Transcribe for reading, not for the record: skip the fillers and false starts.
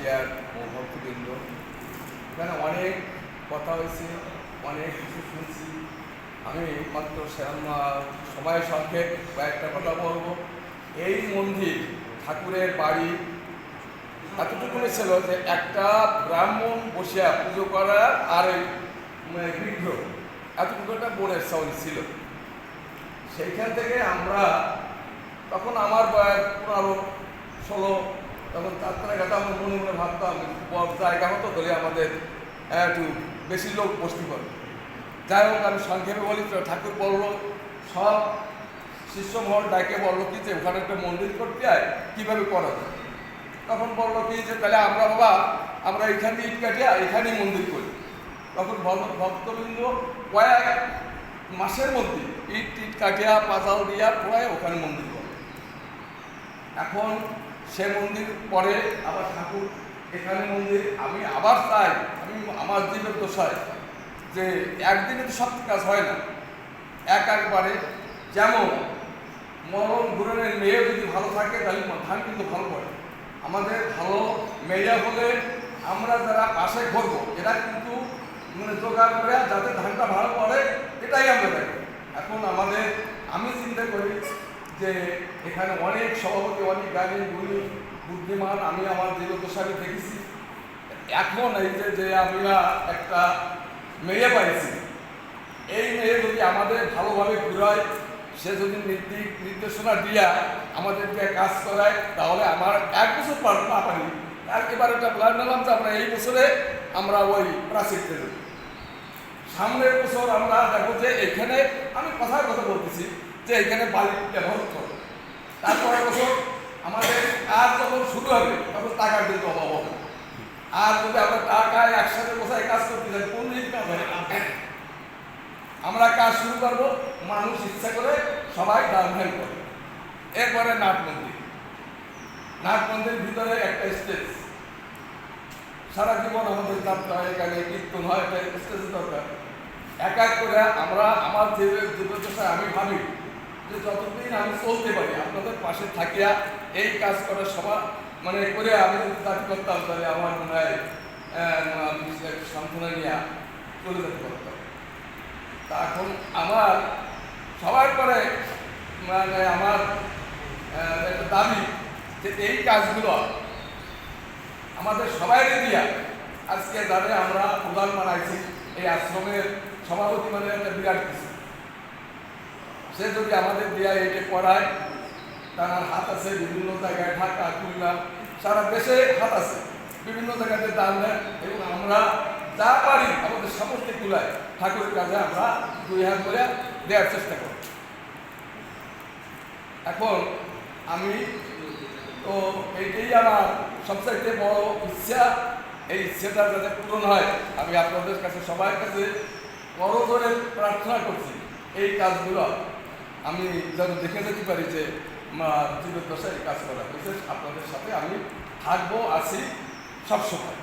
Chair ও ভক্তবৃন্দ, এখানে অনেক কথা হয়েছে, অনেক কিছু শুনছি। আমি মাত্র সময় সংক্ষেপ কয়েকটা কথা বলবো। এই মন্দির ঠাকুরের বাড়ি এতটুকু ছিল যে একটা ব্রাহ্মণ বসিয়া পুজো করার আর ওই বিগ্রহ এতটুকু একটা বোনের সাউন্ড ছিল। সেইখান থেকে আমরা তখন আমার বয়স 15-16, তখন তারপরে কথা আমরা মনে মনে ভাবতাম জায়গা হতো ধরে আমাদের একটু বেশি লোক বসতে পারবে। যাই হোক, আমি সংক্ষেপে বলি, ঠাকুর বললো সব শিষ্যমহল ডাকে বললো কি যে ওখানে একটা মন্দির করতে হয়, কীভাবে করা যায়। তখন বললো কি যে তাহলে আমরা এখানে ইট কাটিয়া এখানেই মন্দির করি। তখন ভক্তবৃন্দ কয়েক মাসের মধ্যে ইট কাটিয়া পাতাল দিয়া পড়ায় ওখানে মন্দির করে। এখন সে মন্দির পরে আবার ঠাকুর এখানে মন্দির, আমি আবার চাই, আমি আমার জীবের দোষায় যে একদিনে তো সব কাজ হয় না, একবারে। যেমন মরণ ঘুরনের মেয়ে যদি ভালো থাকে তাহলে ধান কিন্তু ভালো পড়ে। আমাদের ভালো মেয়ে হলে আমরা যারা পাশে ঘুরবো এরা কিন্তু জোগাড় করে যাতে ধানটা ভালো পড়ে, এটাই আমরা দেখি। এখন আমি চিন্তা করি যে এখানে অনেক সভাপতি, অনেক গাড়ি গুলি বুদ্ধিমান আমি আমার জীবদ্দশাকে দেখেছি। এখন এই যে আমরা একটা মেয়ে পাইছি, এই মেয়ে যদি আমাদের ভালোভাবে ঘুরায়, সে যদি নির্দেশনা দিয়া আমাদেরকে কাজ করায়, তাহলে আমার 1 বছর না পারি এবার একটা প্ল্যান নিলাম যে আমরা এই বছরে আমরা ওই প্রাচীরতে দেব। সামনের বছর আমরা দেখো যে এখানে আমি কথা বলতেছি যে এখানে বালি ব্যবহার করবো। তারপরের বছর আমাদের কাজ যখন শুরু হবে তখন টাকার কিন্তু অভাব হবে। আর যদি আমরা টাকায় একসাথে কোথায় কাজ করতে চাই, কোন দিন কাজ হয়, আমরা কাজ শুরু করবো, মানুষ ইচ্ছা করে সবাই দান ধ্যান করে। এরপরে নাট মন্দির ভিতরে একটা স্টেজ, সারা জীবন আমাদের যাত্রা হয়, এখানে কীর্তন হয়, একটা স্টেজ দরকার। এক করে আমার জীবদ্দশায় আমি ভাবি যে যতদিন আমি চলতে পারি আপনাদের পাশে থাকিয়া এই কাজ করার সভা করে আমি যদি দাবি করতাম, তাহলে আমার মনে হয় সান্ত্বনা নিয়ে চলে যেতে পারতাম। তা এখন আমার সবার পরে আমার একটা দাবি যে এই কাজগুলো আমাদের সবাইকে দিয়া আজকে যাদের আমরা প্রধান বানাইছি, এই আশ্রমের সভাপতি একটা বিরাট কিছু, সে যদি আমাদের দিয়া এইটা করায়, তার হাত আছে বিভিন্ন জায়গায়, ঢাকা, খুলনা, সারা দেশে হাত আছে, বিভিন্ন জায়গাতে দান দেয়। এবং আমরা যা পারি আমাদের সমস্ত কুলায় ঠাকুরের কাজে আমরা 2 হাত করে দেওয়ার চেষ্টা করি। এখন আমি তো এইটাই আমার সবচাইতে বড় ইচ্ছা, এই ইচ্ছাটা যাতে পূরণ হয় আমি আপনাদের কাছে সবার কাছে বড় করে প্রার্থনা করছি। এই কাজগুলো আমি যেন দেখে যেতে পারি যে জীবদ্দশায় কাজ করা, বিশেষ আপনাদের সাথে আমি থাকবো, আছি সবসময়।